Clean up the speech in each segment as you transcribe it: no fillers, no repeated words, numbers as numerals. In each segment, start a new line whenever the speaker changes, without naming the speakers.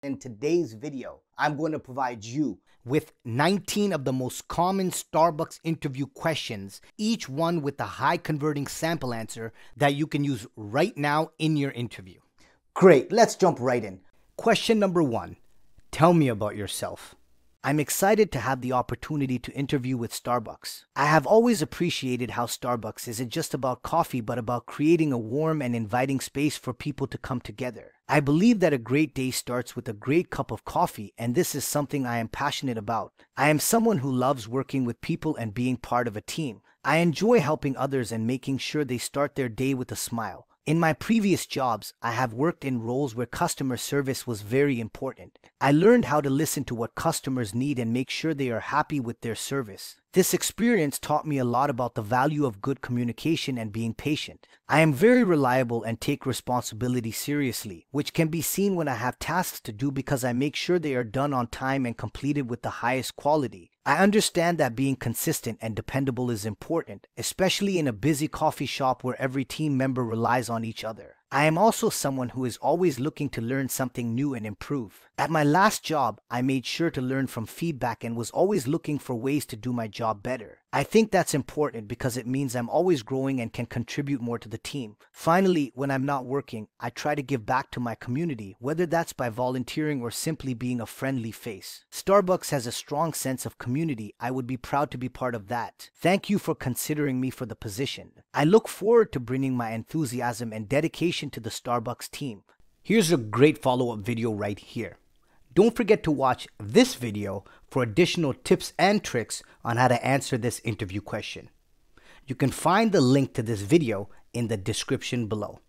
In today's video, I'm going to provide you with 19 of the most common Starbucks interview questions, each one with a high converting sample answer that you can use right now in your interview. Great, let's jump right in. Question number 1, tell me about yourself. I'm excited to have the opportunity to interview with Starbucks. I have always appreciated how Starbucks isn't just about coffee, but about creating a warm and inviting space for people to come together. I believe that a great day starts with a great cup of coffee, and this is something I am passionate about. I am someone who loves working with people and being part of a team. I enjoy helping others and making sure they start their day with a smile. In my previous jobs, I have worked in roles where customer service was very important. I learned how to listen to what customers need and make sure they are happy with their service. This experience taught me a lot about the value of good communication and being patient. I am very reliable and take responsibility seriously, which can be seen when I have tasks to do because I make sure they are done on time and completed with the highest quality. I understand that being consistent and dependable is important, especially in a busy coffee shop where every team member relies on each other. I am also someone who is always looking to learn something new and improve. At my last job, I made sure to learn from feedback and was always looking for ways to do my job better. I think that's important because it means I'm always growing and can contribute more to the team. Finally, when I'm not working, I try to give back to my community, whether that's by volunteering or simply being a friendly face. Starbucks has a strong sense of community. I would be proud to be part of that. Thank you for considering me for the position. I look forward to bringing my enthusiasm and dedication to the Starbucks team. Here's a great follow-up video right here. Don't forget to watch this video for additional tips and tricks on how to answer this interview question. You can find the link to this video in the description below.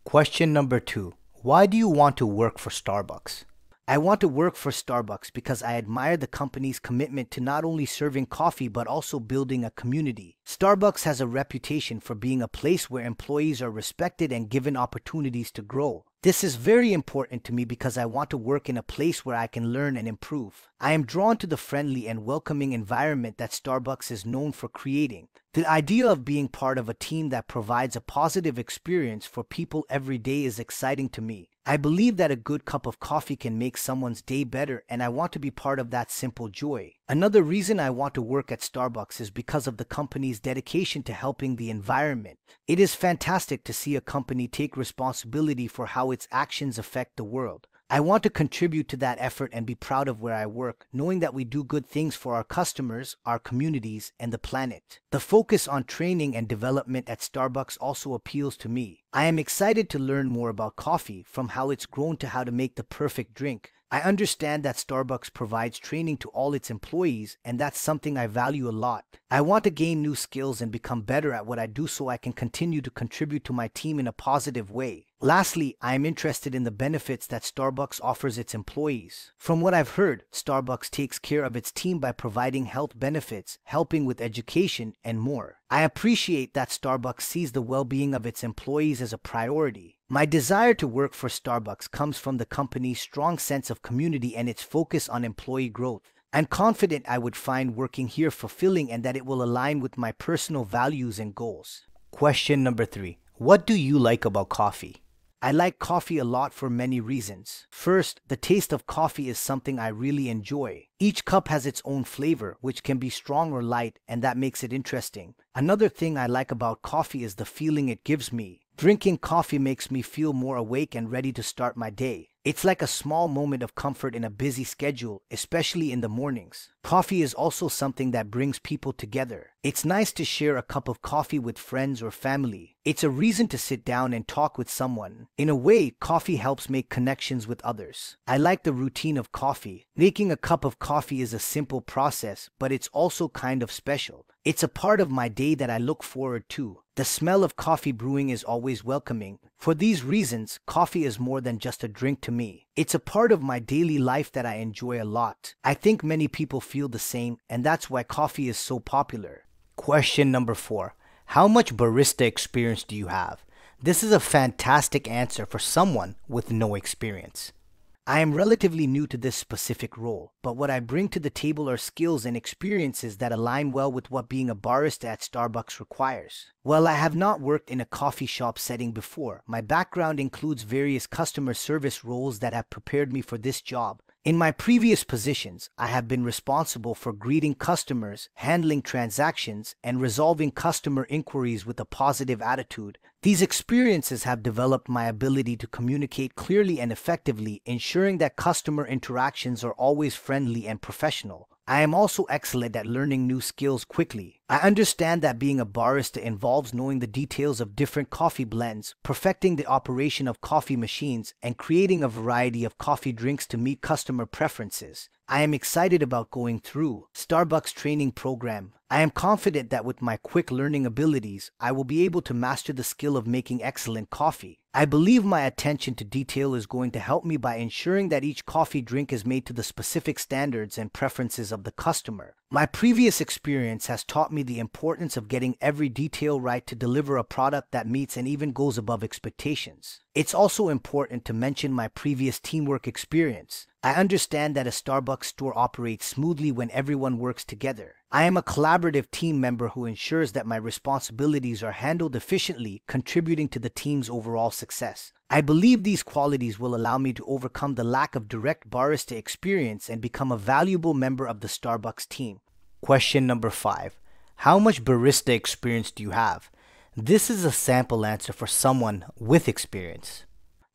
Question number 2. Why do you want to work for Starbucks? I want to work for Starbucks because I admire the company's commitment to not only serving coffee but also building a community. Starbucks has a reputation for being a place where employees are respected and given opportunities to grow. This is very important to me because I want to work in a place where I can learn and improve. I am drawn to the friendly and welcoming environment that Starbucks is known for creating. The idea of being part of a team that provides a positive experience for people every day is exciting to me. I believe that a good cup of coffee can make someone's day better, and I want to be part of that simple joy. Another reason I want to work at Starbucks is because of the company's dedication to helping the environment. It is fantastic to see a company take responsibility for how its actions affect the world. I want to contribute to that effort and be proud of where I work, knowing that we do good things for our customers, our communities, and the planet. The focus on training and development at Starbucks also appeals to me. I am excited to learn more about coffee, from how it's grown to how to make the perfect drink. I understand that Starbucks provides training to all its employees, and that's something I value a lot. I want to gain new skills and become better at what I do so I can continue to contribute to my team in a positive way. Lastly, I am interested in the benefits that Starbucks offers its employees. From what I've heard, Starbucks takes care of its team by providing health benefits, helping with education, and more. I appreciate that Starbucks sees the well-being of its employees as a priority. My desire to work for Starbucks comes from the company's strong sense of community and its focus on employee growth. I'm confident I would find working here fulfilling and that it will align with my personal values and goals. Question number 3. What do you like about coffee? I like coffee a lot for many reasons. First, the taste of coffee is something I really enjoy. Each cup has its own flavor, which can be strong or light, and that makes it interesting. Another thing I like about coffee is the feeling it gives me. Drinking coffee makes me feel more awake and ready to start my day. It's like a small moment of comfort in a busy schedule, especially in the mornings. Coffee is also something that brings people together. It's nice to share a cup of coffee with friends or family. It's a reason to sit down and talk with someone. In a way, coffee helps make connections with others. I like the routine of coffee. Making a cup of coffee is a simple process, but it's also kind of special. It's a part of my day that I look forward to. The smell of coffee brewing is always welcoming. For these reasons, coffee is more than just a drink to me. It's a part of my daily life that I enjoy a lot. I think many people feel the same, and that's why coffee is so popular. Question number 4. How much barista experience do you have? This is a fantastic answer for someone with no experience. I am relatively new to this specific role, but what I bring to the table are skills and experiences that align well with what being a barista at Starbucks requires. While I have not worked in a coffee shop setting before, my background includes various customer service roles that have prepared me for this job. In my previous positions, I have been responsible for greeting customers, handling transactions, and resolving customer inquiries with a positive attitude. These experiences have developed my ability to communicate clearly and effectively, ensuring that customer interactions are always friendly and professional. I am also excellent at learning new skills quickly. I understand that being a barista involves knowing the details of different coffee blends, perfecting the operation of coffee machines, and creating a variety of coffee drinks to meet customer preferences. I am excited about going through Starbucks training program. I am confident that with my quick learning abilities, I will be able to master the skill of making excellent coffee. I believe my attention to detail is going to help me by ensuring that each coffee drink is made to the specific standards and preferences of the customer. My previous experience has taught me the importance of getting every detail right to deliver a product that meets and even goes above expectations. It's also important to mention my previous teamwork experience. I understand that a Starbucks store operates smoothly when everyone works together. I am a collaborative team member who ensures that my responsibilities are handled efficiently, contributing to the team's overall success. I believe these qualities will allow me to overcome the lack of direct barista experience and become a valuable member of the Starbucks team. Question number 5. How much barista experience do you have? This is a sample answer for someone with experience.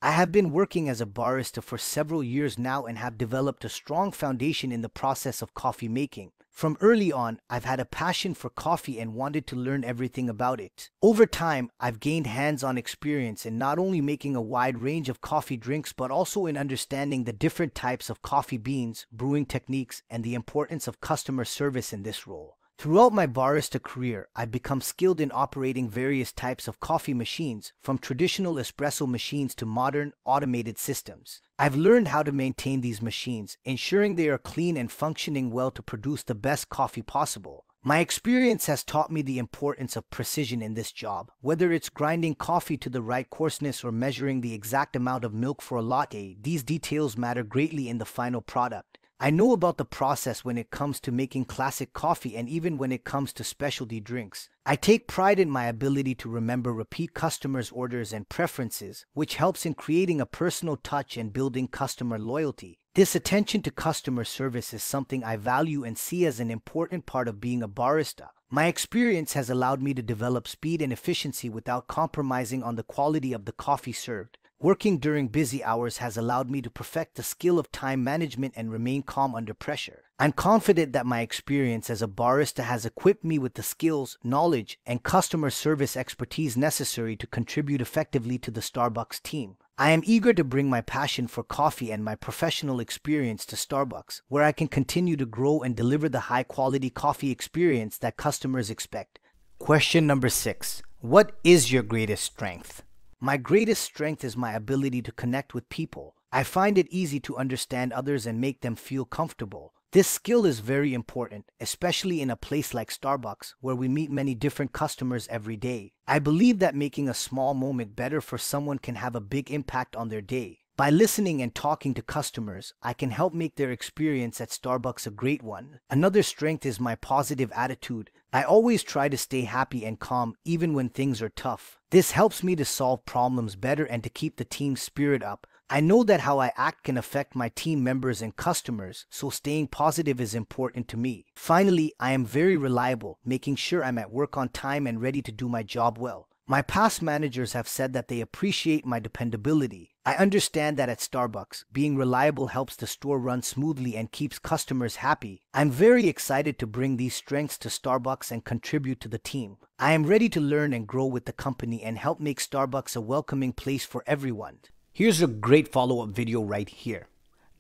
I have been working as a barista for several years now and have developed a strong foundation in the process of coffee making. From early on, I've had a passion for coffee and wanted to learn everything about it. Over time, I've gained hands-on experience in not only making a wide range of coffee drinks, but also in understanding the different types of coffee beans, brewing techniques, and the importance of customer service in this role. Throughout my barista career, I've become skilled in operating various types of coffee machines, from traditional espresso machines to modern, automated systems. I've learned how to maintain these machines, ensuring they are clean and functioning well to produce the best coffee possible. My experience has taught me the importance of precision in this job. Whether it's grinding coffee to the right coarseness or measuring the exact amount of milk for a latte, these details matter greatly in the final product. I know about the process when it comes to making classic coffee and even when it comes to specialty drinks. I take pride in my ability to remember repeat customers' orders and preferences, which helps in creating a personal touch and building customer loyalty. This attention to customer service is something I value and see as an important part of being a barista. My experience has allowed me to develop speed and efficiency without compromising on the quality of the coffee served. Working during busy hours has allowed me to perfect the skill of time management and remain calm under pressure. I'm confident that my experience as a barista has equipped me with the skills, knowledge, and customer service expertise necessary to contribute effectively to the Starbucks team. I am eager to bring my passion for coffee and my professional experience to Starbucks, where I can continue to grow and deliver the high-quality coffee experience that customers expect. Question number 6. What is your greatest strength? My greatest strength is my ability to connect with people. I find it easy to understand others and make them feel comfortable. This skill is very important, especially in a place like Starbucks, where we meet many different customers every day. I believe that making a small moment better for someone can have a big impact on their day. By listening and talking to customers, I can help make their experience at Starbucks a great one. Another strength is my positive attitude. I always try to stay happy and calm even when things are tough. This helps me to solve problems better and to keep the team's spirit up. I know that how I act can affect my team members and customers, so staying positive is important to me. Finally, I am very reliable, making sure I'm at work on time and ready to do my job well. My past managers have said that they appreciate my dependability. I understand that at Starbucks, being reliable helps the store run smoothly and keeps customers happy. I'm very excited to bring these strengths to Starbucks and contribute to the team. I am ready to learn and grow with the company and help make Starbucks a welcoming place for everyone. Here's a great follow-up video right here.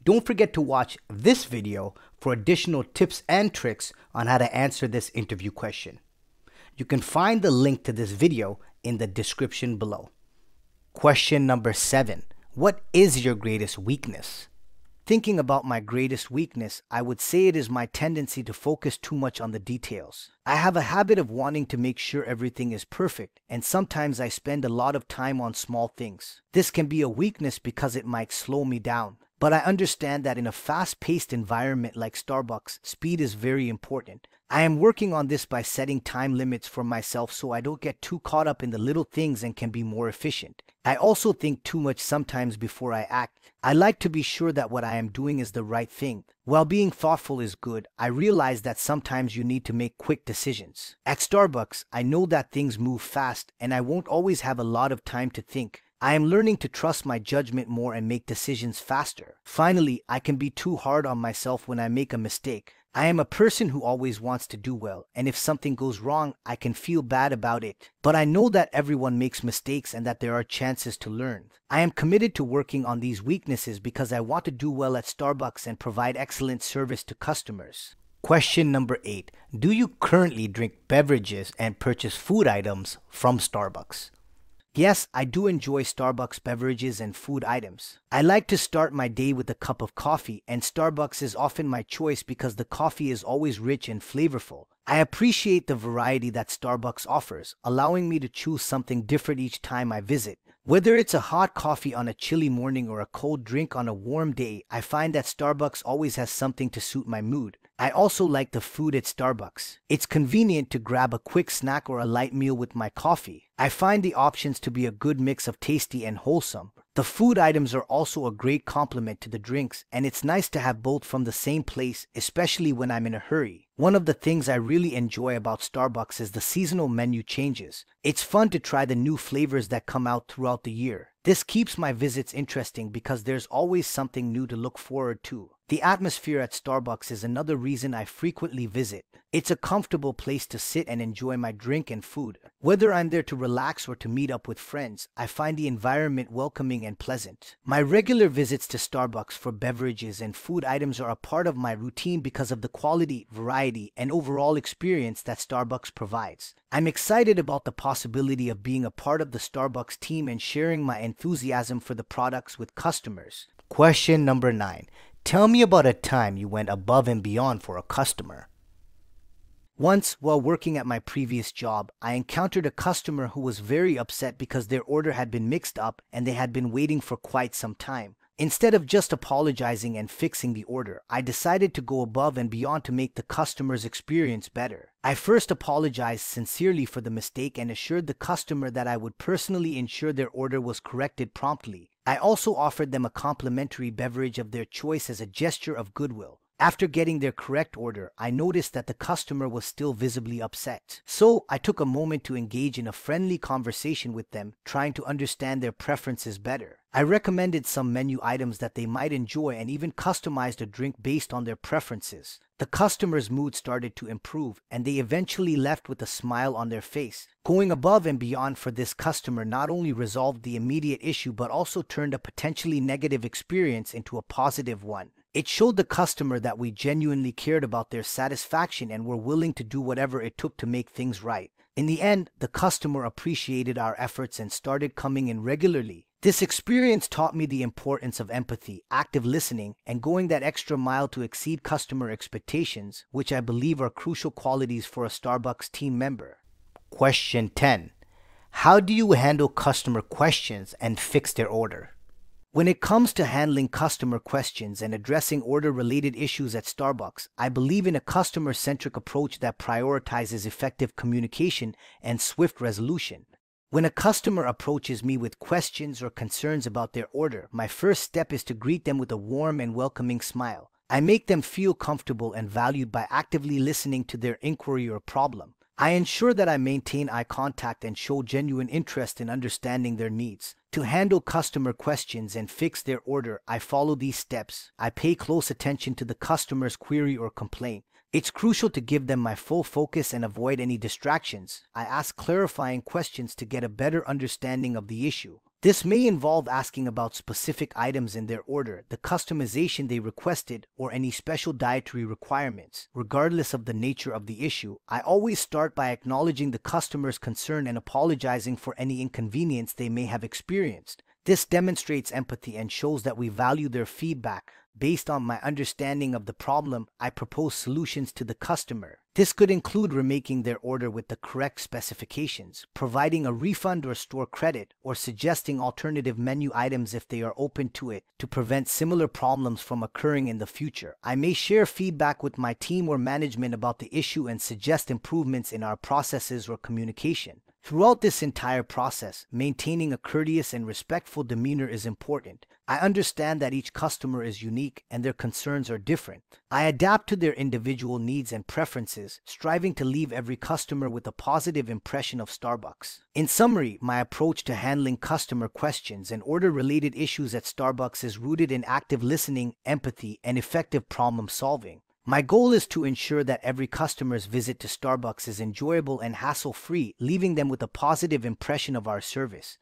Don't forget to watch this video for additional tips and tricks on how to answer this interview question. You can find the link to this video in the description below. Question number 7. What is your greatest weakness? Thinking about my greatest weakness, I would say it is my tendency to focus too much on the details. I have a habit of wanting to make sure everything is perfect, and sometimes I spend a lot of time on small things. This can be a weakness because it might slow me down. But I understand that in a fast-paced environment like Starbucks, speed is very important. I am working on this by setting time limits for myself so I don't get too caught up in the little things and can be more efficient. I also think too much sometimes before I act. I like to be sure that what I am doing is the right thing. While being thoughtful is good, I realize that sometimes you need to make quick decisions. At Starbucks, I know that things move fast and I won't always have a lot of time to think. I am learning to trust my judgment more and make decisions faster. Finally, I can be too hard on myself when I make a mistake. I am a person who always wants to do well, and if something goes wrong, I can feel bad about it. But I know that everyone makes mistakes and that there are chances to learn. I am committed to working on these weaknesses because I want to do well at Starbucks and provide excellent service to customers. Question number 8. Do you currently drink beverages and purchase food items from Starbucks? Yes, I do enjoy Starbucks beverages and food items. I like to start my day with a cup of coffee, and Starbucks is often my choice because the coffee is always rich and flavorful. I appreciate the variety that Starbucks offers, allowing me to choose something different each time I visit. Whether it's a hot coffee on a chilly morning or a cold drink on a warm day, I find that Starbucks always has something to suit my mood. I also like the food at Starbucks. It's convenient to grab a quick snack or a light meal with my coffee. I find the options to be a good mix of tasty and wholesome. The food items are also a great complement to the drinks, and it's nice to have both from the same place, especially when I'm in a hurry. One of the things I really enjoy about Starbucks is the seasonal menu changes. It's fun to try the new flavors that come out throughout the year. This keeps my visits interesting because there's always something new to look forward to. The atmosphere at Starbucks is another reason I frequently visit. It's a comfortable place to sit and enjoy my drink and food. Whether I'm there to relax or to meet up with friends, I find the environment welcoming and pleasant. My regular visits to Starbucks for beverages and food items are a part of my routine because of the quality, variety, and overall experience that Starbucks provides. I'm excited about the possibility of being a part of the Starbucks team and sharing my enthusiasm for the products with customers. Question number 9. Tell me about a time you went above and beyond for a customer. Once, while working at my previous job, I encountered a customer who was very upset because their order had been mixed up and they had been waiting for quite some time. Instead of just apologizing and fixing the order, I decided to go above and beyond to make the customer's experience better. I first apologized sincerely for the mistake and assured the customer that I would personally ensure their order was corrected promptly. I also offered them a complimentary beverage of their choice as a gesture of goodwill. After getting their correct order, I noticed that the customer was still visibly upset. So I took a moment to engage in a friendly conversation with them, trying to understand their preferences better. I recommended some menu items that they might enjoy and even customized a drink based on their preferences. The customer's mood started to improve, and they eventually left with a smile on their face. Going above and beyond for this customer not only resolved the immediate issue but also turned a potentially negative experience into a positive one. It showed the customer that we genuinely cared about their satisfaction and were willing to do whatever it took to make things right. In the end, the customer appreciated our efforts and started coming in regularly. This experience taught me the importance of empathy, active listening, and going that extra mile to exceed customer expectations, which I believe are crucial qualities for a Starbucks team member. Question 10. How do you handle customer questions and fix their order? When it comes to handling customer questions and addressing order-related issues at Starbucks, I believe in a customer-centric approach that prioritizes effective communication and swift resolution. When a customer approaches me with questions or concerns about their order, my first step is to greet them with a warm and welcoming smile. I make them feel comfortable and valued by actively listening to their inquiry or problem. I ensure that I maintain eye contact and show genuine interest in understanding their needs. To handle customer questions and fix their order, I follow these steps. I pay close attention to the customer's query or complaint. It's crucial to give them my full focus and avoid any distractions. I ask clarifying questions to get a better understanding of the issue. This may involve asking about specific items in their order, the customization they requested, or any special dietary requirements. Regardless of the nature of the issue, I always start by acknowledging the customer's concern and apologizing for any inconvenience they may have experienced. This demonstrates empathy and shows that we value their feedback. Based on my understanding of the problem, I propose solutions to the customer. This could include remaking their order with the correct specifications, providing a refund or store credit, or suggesting alternative menu items if they are open to it to prevent similar problems from occurring in the future. I may share feedback with my team or management about the issue and suggest improvements in our processes or communication. Throughout this entire process, maintaining a courteous and respectful demeanor is important. I understand that each customer is unique and their concerns are different. I adapt to their individual needs and preferences, striving to leave every customer with a positive impression of Starbucks. In summary, my approach to handling customer questions and order-related issues at Starbucks is rooted in active listening, empathy, and effective problem solving. My goal is to ensure that every customer's visit to Starbucks is enjoyable and hassle-free, leaving them with a positive impression of our service.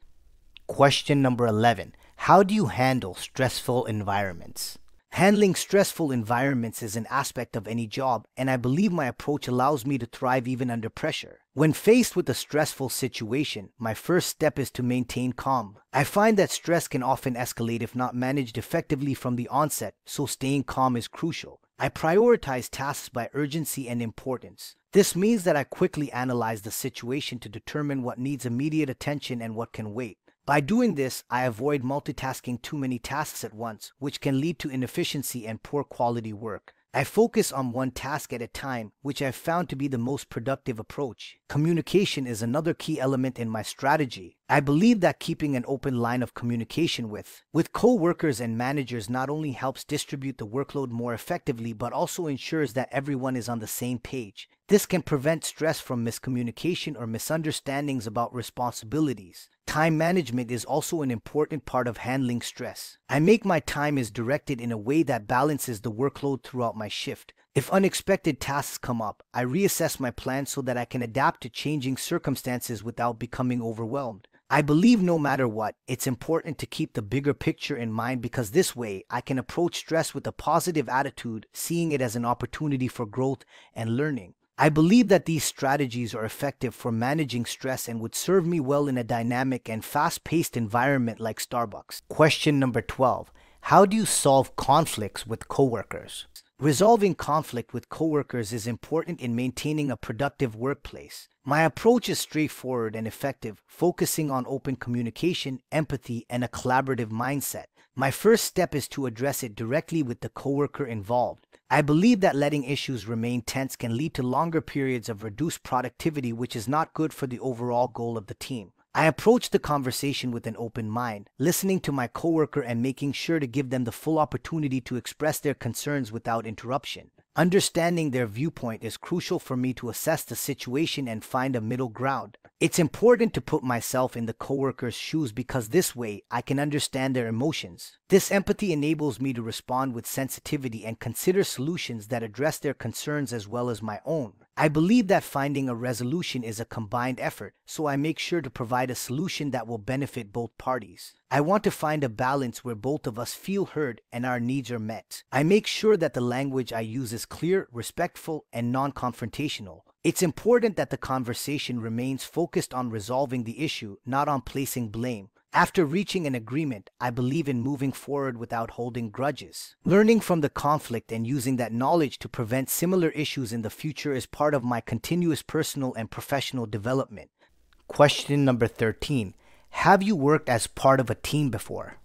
Question number 11. How do you handle stressful environments? Handling stressful environments is an aspect of any job, and I believe my approach allows me to thrive even under pressure. When faced with a stressful situation, my first step is to maintain calm. I find that stress can often escalate if not managed effectively from the onset, so staying calm is crucial. I prioritize tasks by urgency and importance. This means that I quickly analyze the situation to determine what needs immediate attention and what can wait. By doing this, I avoid multitasking too many tasks at once, which can lead to inefficiency and poor quality work. I focus on one task at a time, which I've found to be the most productive approach. Communication is another key element in my strategy. I believe that keeping an open line of communication with co-workers and managers not only helps distribute the workload more effectively, but also ensures that everyone is on the same page. This can prevent stress from miscommunication or misunderstandings about responsibilities. Time management is also an important part of handling stress. I make my time is directed in a way that balances the workload throughout my shift. If unexpected tasks come up, I reassess my plan so that I can adapt to changing circumstances without becoming overwhelmed. I believe no matter what, it's important to keep the bigger picture in mind because this way I can approach stress with a positive attitude, seeing it as an opportunity for growth and learning. I believe that these strategies are effective for managing stress and would serve me well in a dynamic and fast-paced environment like Starbucks. Question number 12. How do you solve conflicts with coworkers? Resolving conflict with coworkers is important in maintaining a productive workplace. My approach is straightforward and effective, focusing on open communication, empathy, and a collaborative mindset. My first step is to address it directly with the coworker involved. I believe that letting issues remain tense can lead to longer periods of reduced productivity, which is not good for the overall goal of the team. I approach the conversation with an open mind, listening to my coworker and making sure to give them the full opportunity to express their concerns without interruption. Understanding their viewpoint is crucial for me to assess the situation and find a middle ground. It's important to put myself in the coworker's shoes because this way I can understand their emotions. This empathy enables me to respond with sensitivity and consider solutions that address their concerns as well as my own. I believe that finding a resolution is a combined effort, so I make sure to provide a solution that will benefit both parties. I want to find a balance where both of us feel heard and our needs are met. I make sure that the language I use is clear, respectful, and non-confrontational. It's important that the conversation remains focused on resolving the issue, not on placing blame. After reaching an agreement, I believe in moving forward without holding grudges. Learning from the conflict and using that knowledge to prevent similar issues in the future is part of my continuous personal and professional development. Question number 13. Have you worked as part of a team before?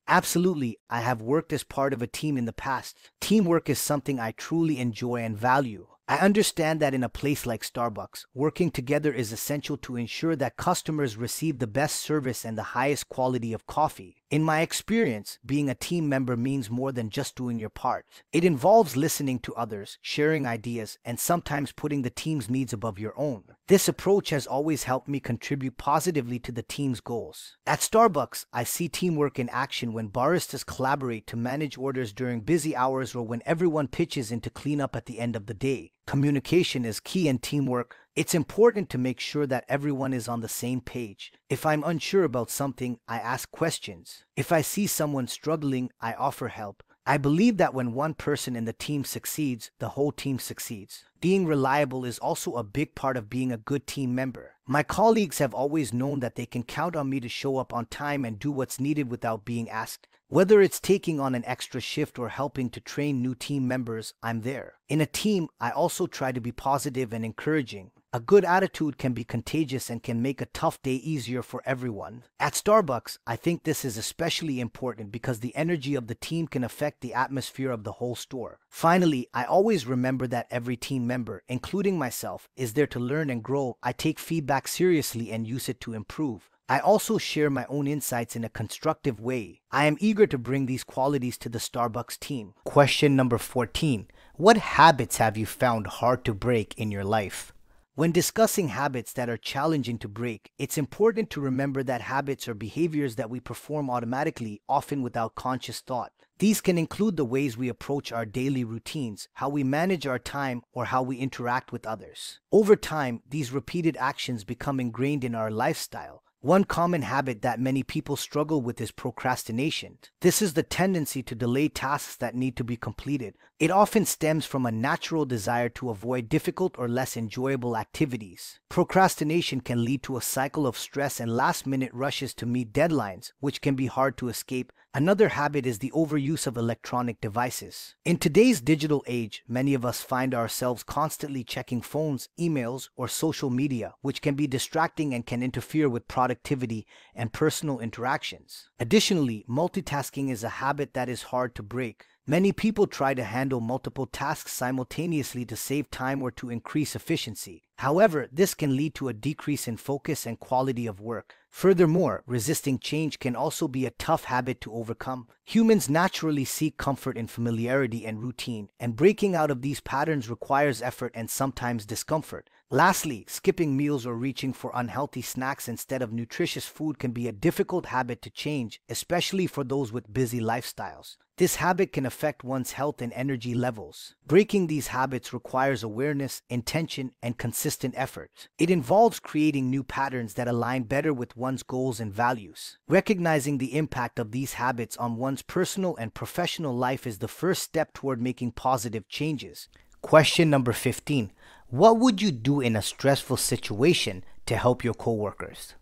Absolutely, I have worked as part of a team in the past. Teamwork is something I truly enjoy and value. I understand that in a place like Starbucks, working together is essential to ensure that customers receive the best service and the highest quality of coffee. In my experience, being a team member means more than just doing your part. It involves listening to others, sharing ideas, and sometimes putting the team's needs above your own. This approach has always helped me contribute positively to the team's goals. At Starbucks, I see teamwork in action when baristas collaborate to manage orders during busy hours or when everyone pitches in to clean up at the end of the day. Communication is key in teamwork. It's important to make sure that everyone is on the same page. If I'm unsure about something, I ask questions. If I see someone struggling, I offer help. I believe that when one person in the team succeeds, the whole team succeeds. Being reliable is also a big part of being a good team member. My colleagues have always known that they can count on me to show up on time and do what's needed without being asked. Whether it's taking on an extra shift or helping to train new team members, I'm there. In a team, I also try to be positive and encouraging. A good attitude can be contagious and can make a tough day easier for everyone. At Starbucks, I think this is especially important because the energy of the team can affect the atmosphere of the whole store. Finally, I always remember that every team member, including myself, is there to learn and grow. I take feedback seriously and use it to improve. I also share my own insights in a constructive way. I am eager to bring these qualities to the Starbucks team. Question number 14. What habits have you found hard to break in your life? When discussing habits that are challenging to break, it's important to remember that habits are behaviors that we perform automatically, often without conscious thought. These can include the ways we approach our daily routines, how we manage our time, or how we interact with others. Over time, these repeated actions become ingrained in our lifestyle. One common habit that many people struggle with is procrastination. This is the tendency to delay tasks that need to be completed. It often stems from a natural desire to avoid difficult or less enjoyable activities. Procrastination can lead to a cycle of stress and last-minute rushes to meet deadlines, which can be hard to escape. Another habit is the overuse of electronic devices. In today's digital age, many of us find ourselves constantly checking phones, emails, or social media, which can be distracting and can interfere with productivity and personal interactions. Additionally, multitasking is a habit that is hard to break. Many people try to handle multiple tasks simultaneously to save time or to increase efficiency. However, this can lead to a decrease in focus and quality of work. Furthermore, resisting change can also be a tough habit to overcome. Humans naturally seek comfort in familiarity and routine, and breaking out of these patterns requires effort and sometimes discomfort. Lastly, skipping meals or reaching for unhealthy snacks instead of nutritious food can be a difficult habit to change, especially for those with busy lifestyles. This habit can affect one's health and energy levels. Breaking these habits requires awareness, intention, and consistent effort. It involves creating new patterns that align better with one's goals and values. Recognizing the impact of these habits on one's personal and professional life is the first step toward making positive changes. Question number 15. What would you do in a stressful situation to help your coworkers?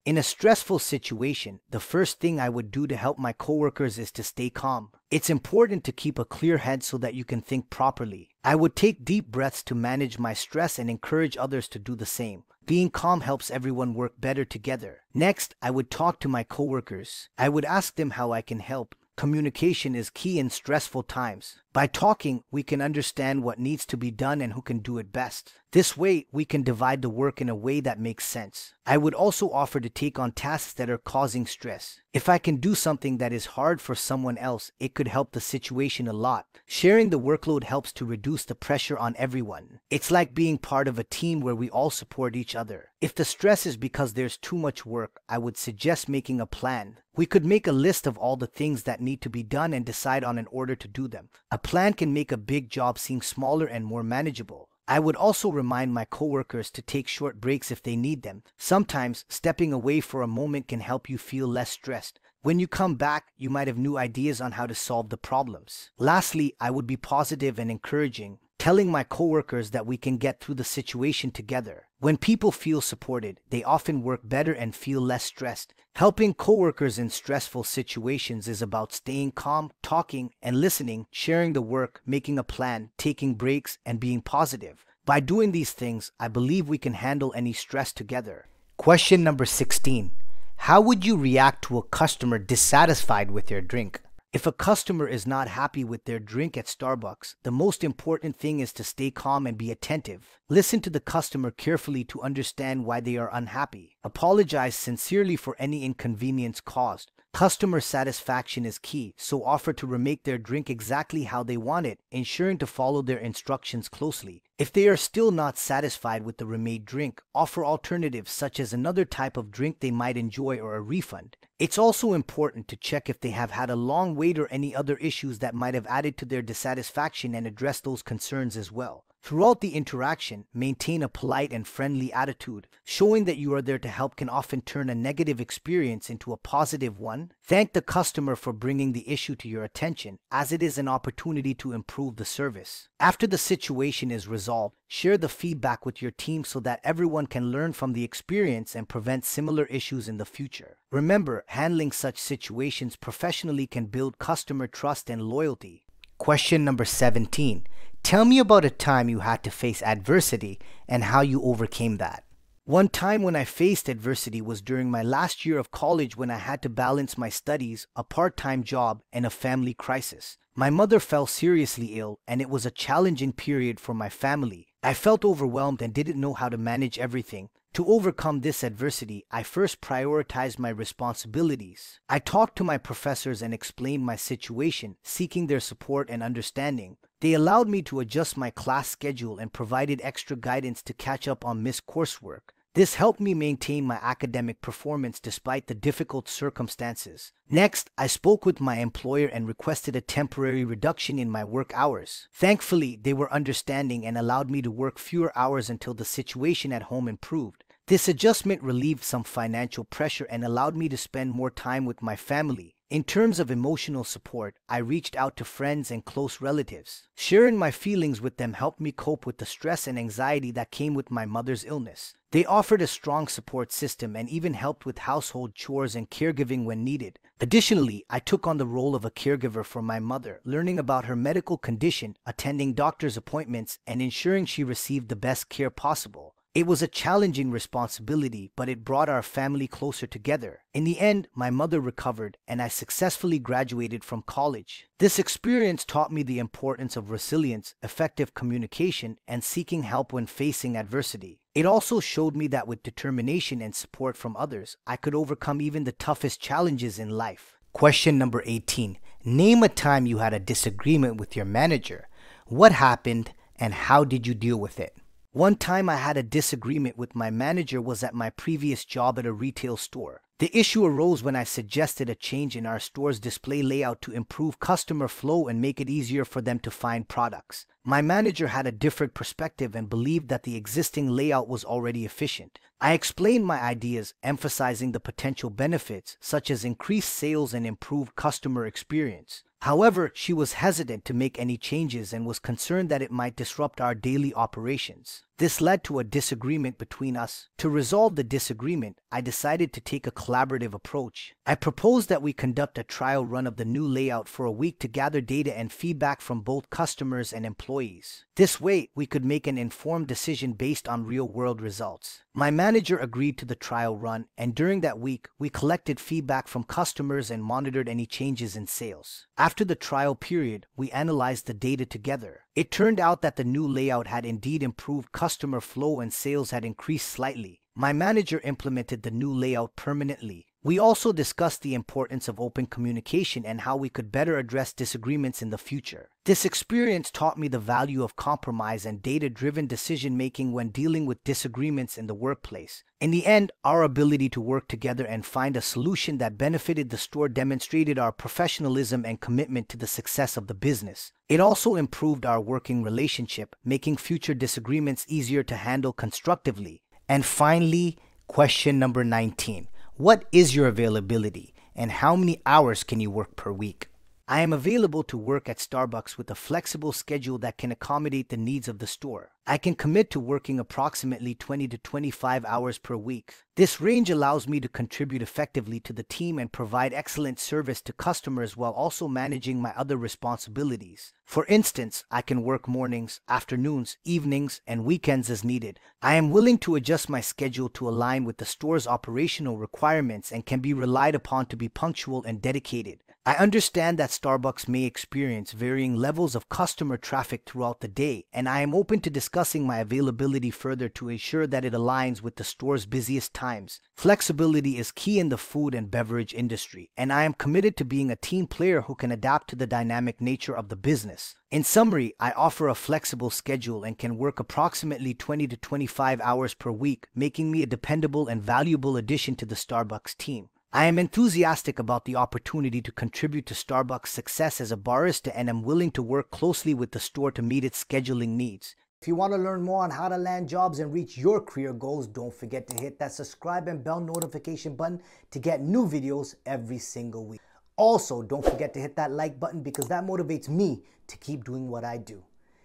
In a stressful situation, the first thing I would do to help my coworkers is to stay calm. It's important to keep a clear head so that you can think properly. I would take deep breaths to manage my stress and encourage others to do the same. Being calm helps everyone work better together. Next, I would talk to my coworkers. I would ask them how I can help. Communication is key in stressful times. By talking, we can understand what needs to be done and who can do it best. This way, we can divide the work in a way that makes sense. I would also offer to take on tasks that are causing stress. If I can do something that is hard for someone else, it could help the situation a lot. Sharing the workload helps to reduce the pressure on everyone. It's like being part of a team where we all support each other. If the stress is because there's too much work, I would suggest making a plan. We could make a list of all the things that need to be done and decide on an order to do them. A plan can make a big job seem smaller and more manageable. I would also remind my coworkers to take short breaks if they need them. Sometimes, stepping away for a moment can help you feel less stressed. When you come back, you might have new ideas on how to solve the problems. Lastly, I would be positive and encouraging, telling my coworkers that we can get through the situation together. When people feel supported, they often work better and feel less stressed. Helping coworkers in stressful situations is about staying calm, talking and listening, sharing the work, making a plan, taking breaks, and being positive. By doing these things, I believe we can handle any stress together. Question number 16. How would you react to a customer dissatisfied with their drink? If a customer is not happy with their drink at Starbucks, the most important thing is to stay calm and be attentive. Listen to the customer carefully to understand why they are unhappy. Apologize sincerely for any inconvenience caused. Customer satisfaction is key, so offer to remake their drink exactly how they want it, ensuring to follow their instructions closely. If they are still not satisfied with the remade drink, offer alternatives such as another type of drink they might enjoy or a refund. It's also important to check if they have had a long wait or any other issues that might have added to their dissatisfaction and address those concerns as well. Throughout the interaction, maintain a polite and friendly attitude. Showing that you are there to help can often turn a negative experience into a positive one. Thank the customer for bringing the issue to your attention, as it is an opportunity to improve the service. After the situation is resolved, share the feedback with your team so that everyone can learn from the experience and prevent similar issues in the future. Remember, handling such situations professionally can build customer trust and loyalty. Question number 17. Tell me about a time you had to face adversity and how you overcame that. One time when I faced adversity was during my last year of college, when I had to balance my studies, a part-time job, and a family crisis. My mother fell seriously ill, and it was a challenging period for my family. I felt overwhelmed and didn't know how to manage everything. To overcome this adversity, I first prioritized my responsibilities. I talked to my professors and explained my situation, seeking their support and understanding. They allowed me to adjust my class schedule and provided extra guidance to catch up on missed coursework. This helped me maintain my academic performance despite the difficult circumstances. Next, I spoke with my employer and requested a temporary reduction in my work hours. Thankfully, they were understanding and allowed me to work fewer hours until the situation at home improved. This adjustment relieved some financial pressure and allowed me to spend more time with my family. In terms of emotional support, I reached out to friends and close relatives. Sharing my feelings with them helped me cope with the stress and anxiety that came with my mother's illness. They offered a strong support system and even helped with household chores and caregiving when needed. Additionally, I took on the role of a caregiver for my mother, learning about her medical condition, attending doctor's appointments, and ensuring she received the best care possible. It was a challenging responsibility, but it brought our family closer together. In the end, my mother recovered, and I successfully graduated from college. This experience taught me the importance of resilience, effective communication, and seeking help when facing adversity. It also showed me that with determination and support from others, I could overcome even the toughest challenges in life. Question number 18. Name a time you had a disagreement with your manager. What happened, and how did you deal with it? One time I had a disagreement with my manager was at my previous job at a retail store. The issue arose when I suggested a change in our store's display layout to improve customer flow and make it easier for them to find products. My manager had a different perspective and believed that the existing layout was already efficient. I explained my ideas, emphasizing the potential benefits, such as increased sales and improved customer experience. However, she was hesitant to make any changes and was concerned that it might disrupt our daily operations. This led to a disagreement between us. To resolve the disagreement, I decided to take a collaborative approach. I proposed that we conduct a trial run of the new layout for a week to gather data and feedback from both customers and employees. This way, we could make an informed decision based on real-world results. My manager agreed to the trial run, and during that week, we collected feedback from customers and monitored any changes in sales. After the trial period, we analyzed the data together. It turned out that the new layout had indeed improved customer flow and sales had increased slightly. My manager implemented the new layout permanently. We also discussed the importance of open communication and how we could better address disagreements in the future. This experience taught me the value of compromise and data-driven decision-making when dealing with disagreements in the workplace. In the end, our ability to work together and find a solution that benefited the store demonstrated our professionalism and commitment to the success of the business. It also improved our working relationship, making future disagreements easier to handle constructively. And finally, question number 19. What is your availability, and how many hours can you work per week? I am available to work at Starbucks with a flexible schedule that can accommodate the needs of the store. I can commit to working approximately 20 to 25 hours per week. This range allows me to contribute effectively to the team and provide excellent service to customers while also managing my other responsibilities. For instance, I can work mornings, afternoons, evenings, and weekends as needed. I am willing to adjust my schedule to align with the store's operational requirements and can be relied upon to be punctual and dedicated. I understand that Starbucks may experience varying levels of customer traffic throughout the day, and I am open to discussing my availability further to ensure that it aligns with the store's busiest times. Flexibility is key in the food and beverage industry, and I am committed to being a team player who can adapt to the dynamic nature of the business. In summary, I offer a flexible schedule and can work approximately 20 to 25 hours per week, making me a dependable and valuable addition to the Starbucks team. I am enthusiastic about the opportunity to contribute to Starbucks' success as a barista and am willing to work closely with the store to meet its scheduling needs. If you want to learn more on how to land jobs and reach your career goals, don't forget to hit that subscribe and bell notification button to get new videos every single week. Also, don't forget to hit that like button because that motivates me to keep doing what I do.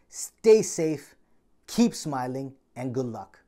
Stay safe, keep smiling, and good luck.